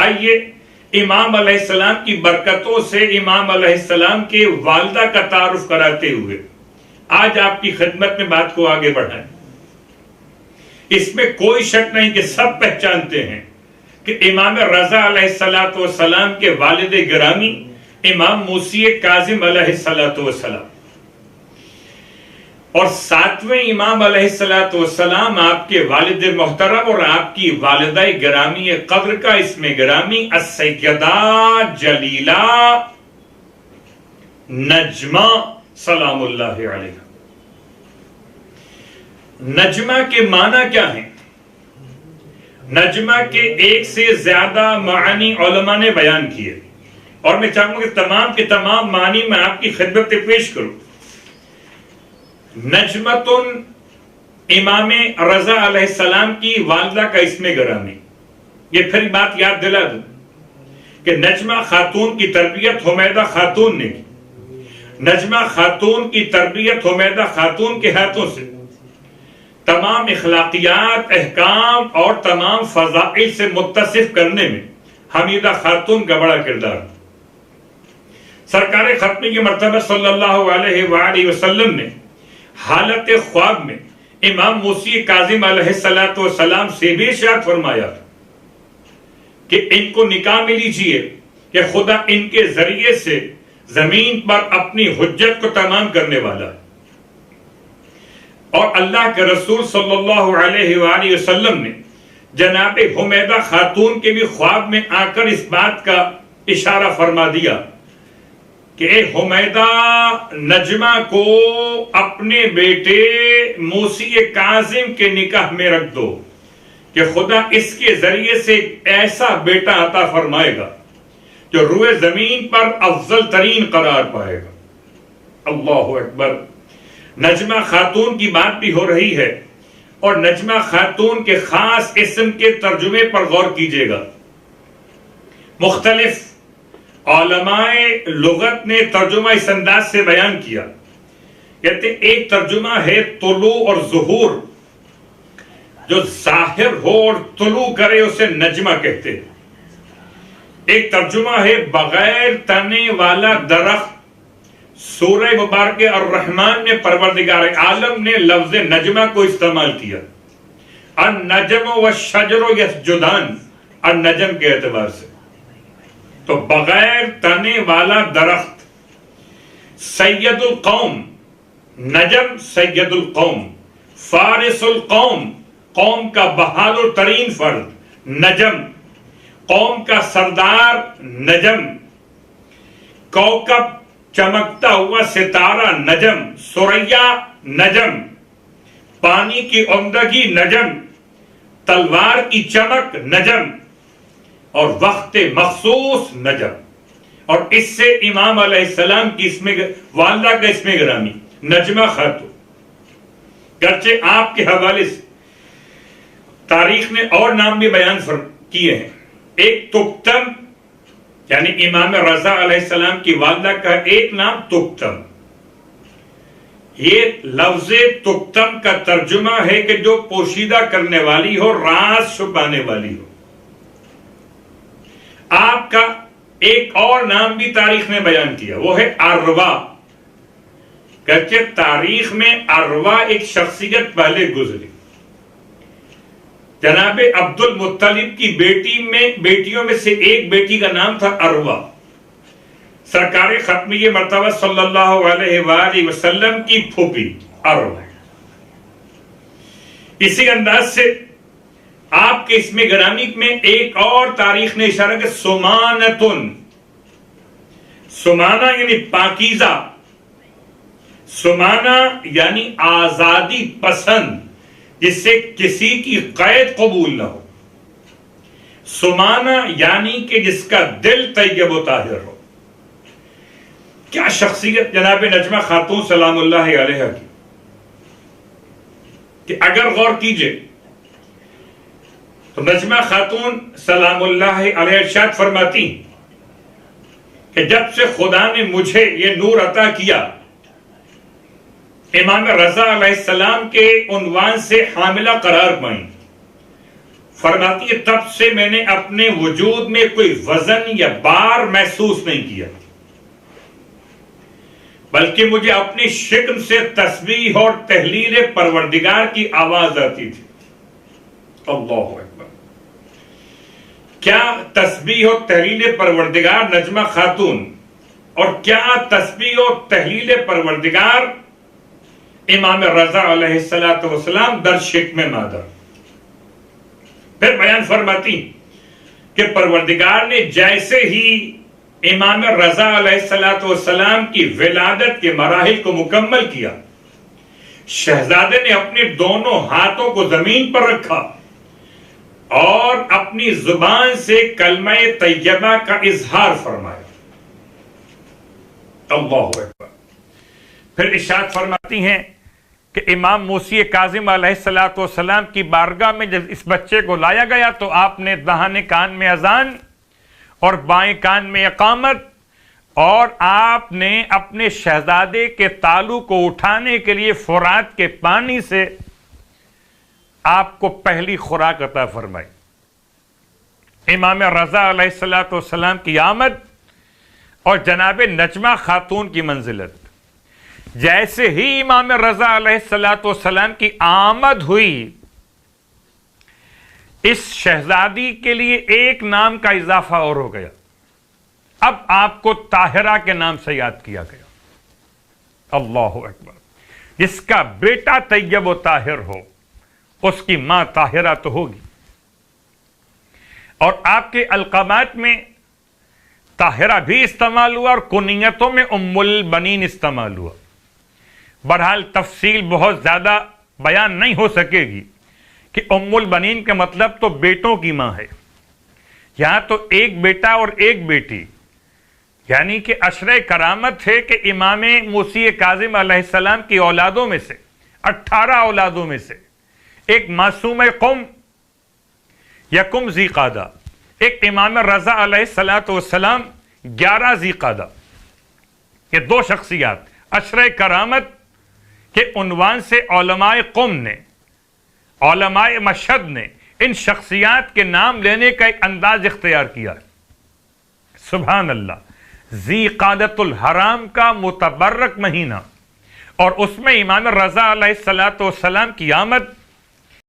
آئیے امام علیہ السلام کی برکتوں سے امام علیہ السلام کے والدہ کا تعارف کراتے ہوئے آج آپ کی خدمت میں بات کو آگے بڑھائیں۔ اس میں کوئی شک نہیں کہ سب پہچانتے ہیں کہ امام رضا علیہ السلام کے والد گرامی امام موسی کاظم علیہ السلام اور ساتویں امام علیہ السلام آپ کے والد محترم اور آپ کی والدہ گرامی قدر کا اسم گرامی السیدہ جلیلہ نجمہ سلام اللہ علیہ۔ نجمہ کے معنی کیا ہیں؟ نجمہ کے ایک سے زیادہ معنی علماء نے بیان کیے اور میں چاہوں گا کہ تمام کے تمام معنی میں آپ کی خدمت میں پیش کروں۔ نجمتن امام رضا علیہ السلام کی والدہ کا اسم گرامی، یہ پھر بات یاد دلا دوں کہ نجمہ خاتون کی تربیت حمیدہ خاتون نے کی۔ نجمہ خاتون کی تربیت حمیدہ خاتون کے ہاتھوں سے تمام اخلاقیات، احکام اور تمام فضائل سے متصف کرنے میں حمیدہ خاتون کا بڑا کردار۔ سرکار ختمی کی مرتبہ صلی اللہ علیہ وآلہ وسلم نے حالت خواب میں امام موسی کاظم علیہ السلام سے بھی ارشاد فرمایا کہ ان کو نکاح میں لیجئے کہ خدا ان کے ذریعے سے زمین پر اپنی حجت کو تمام کرنے والا ہے۔ اور اللہ کے رسول صلی اللہ علیہ وآلہ وسلم نے جناب حمیدہ خاتون کے بھی خواب میں آ کر اس بات کا اشارہ فرما دیا کہ اے حمیدہ نجمہ کو اپنے بیٹے موسی کاظم کے نکاح میں رکھ دو کہ خدا اس کے ذریعے سے ایسا بیٹا عطا فرمائے گا جو روئے زمین پر افضل ترین قرار پائے گا۔ اللہ اکبر۔ نجمہ خاتون کی بات بھی ہو رہی ہے اور نجمہ خاتون کے خاص اسم کے ترجمے پر غور کیجئے گا۔ مختلف علماء لغت نے ترجمہ اس انداز سے بیان کیا، کہتے ایک ترجمہ ہے طلوع اور ظہور، جو ظاہر ہو اور طلوع کرے اسے نجمہ کہتے ہیں۔ ایک ترجمہ ہے بغیر تنے والا درخت۔ سورہ مبارک الرحمن میں پروردگار عالم نے لفظ نجمہ کو استعمال کیا، النجم والشجر یسجدان، النجم کے اعتبار سے، تو بغیر تنے والا درخت۔ سید القوم، نجم سید القوم، فارس القوم، قوم کا بہادر ترین فرد نجم، قوم کا سردار نجم، کوکب چمکتا ہوا ستارہ نجم، سریا نجم، پانی کی عمدگی نجم، تلوار کی چمک نجم اور وقت مخصوص نجم۔ اور اس سے امام علیہ السلام کی والدہ کا اسم گرامی نجمہ خاتون، گرچہ آپ کے حوالے سے تاریخ نے اور نام بھی بیان کیے ہیں۔ ایک تکتم، یعنی امام رضا علیہ السلام کی والدہ کا ایک نام تکتم۔ یہ لفظ تکتم کا ترجمہ ہے کہ جو پوشیدہ کرنے والی ہو، راز چھپانے والی ہو۔ آپ کا ایک اور نام بھی تاریخ نے بیان کیا، وہ ہے اروا، گرچہ تاریخ میں اروا ایک شخصیت پہلے گزری۔ جناب عبد المطلب کی بیٹیوں میں سے ایک بیٹی کا نام تھا اروا۔ سرکار ختمی مرتبہ صلی اللہ علیہ وآلہ وسلم کی پھوپھی اروا۔ اسی انداز سے آپ کے اسم گرامی میں ایک اور تاریخ نے اشارہ کہ سمانتن، سمانہ یعنی پاکیزہ، سمانہ یعنی آزادی پسند، جس سے کسی کی قید قبول نہ ہو، سمانہ یعنی کہ جس کا دل طیب و طاہر ہو۔ کیا شخصیت جناب نجمہ خاتون سلام اللہ علیہ کی، کہ اگر غور کیجئے تو نجمہ خاتون سلام اللہ علیہ ارشاد فرماتی کہ جب سے خدا نے مجھے یہ نور عطا کیا، امام رضا علیہ السلام کے عنوان سے حاملہ قرار پائیں، فرماتی ہے تب سے میں نے اپنے وجود میں کوئی وزن یا بار محسوس نہیں کیا، بلکہ مجھے اپنی شکم سے تسبیح اور تحلیل پروردگار کی آواز آتی تھی۔ اللہ اکبر! کیا تسبیح و تحلیل پروردگار نجمہ خاتون، اور کیا تسبیح و تحلیل پروردگار امام رضا علیہ السلام در شکم مادر۔ پھر بیان فرماتی کہ پروردگار نے جیسے ہی امام رضا علیہ السلام کی ولادت کے مراحل کو مکمل کیا، شہزادے نے اپنے دونوں ہاتھوں کو زمین پر رکھا اور اپنی زبان سے کلمہ طیبہ کا اظہار فرمایا۔ اللہ اکبر! پھر ارشاد فرماتی ہیں کہ امام موسی کاظم علیہ السلام کی بارگاہ میں جب اس بچے کو لایا گیا تو آپ نے داہنے کان میں اذان اور بائیں کان میں اقامت، اور آپ نے اپنے شہزادے کے تالو کو اٹھانے کے لیے فرات کے پانی سے آپ کو پہلی خوراک عطا فرمائی۔ امام رضا علیہ السلام کی آمد اور جناب نجمہ خاتون کی منزلت، جیسے ہی امام رضا علیہ السلام کی آمد ہوئی، اس شہزادی کے لیے ایک نام کا اضافہ اور ہو گیا، اب آپ کو طاہرہ کے نام سے یاد کیا گیا۔ اللہ اکبر! جس کا بیٹا طیب و طاہر ہو اس کی ماں طاہرہ تو ہوگی۔ اور آپ کے القابات میں طاہرہ بھی استعمال ہوا اور کنیتوں میں ام البنین استعمال ہوا۔ بہرحال تفصیل بہت زیادہ بیان نہیں ہو سکے گی کہ ام البنین کا مطلب تو بیٹوں کی ماں ہے، یہاں تو ایک بیٹا اور ایک بیٹی، یعنی کہ عشرہ کرامت ہے کہ امام موسی کاظم علیہ السلام کی اولادوں میں سے 18 اولادوں میں سے ایک معصوم قم یکم ذی قعدہ، ایک امام رضا علیہ السلام 11 ذی قعدہ، یہ دو شخصیات عشرہ کرامت کے عنوان سے علماء قم نے، علماء مشہد نے ان شخصیات کے نام لینے کا ایک انداز اختیار کیا۔ سبحان اللہ! ذی قعدۃ الحرام کا متبرک مہینہ، اور اس میں امام رضا علیہ السلام کی آمد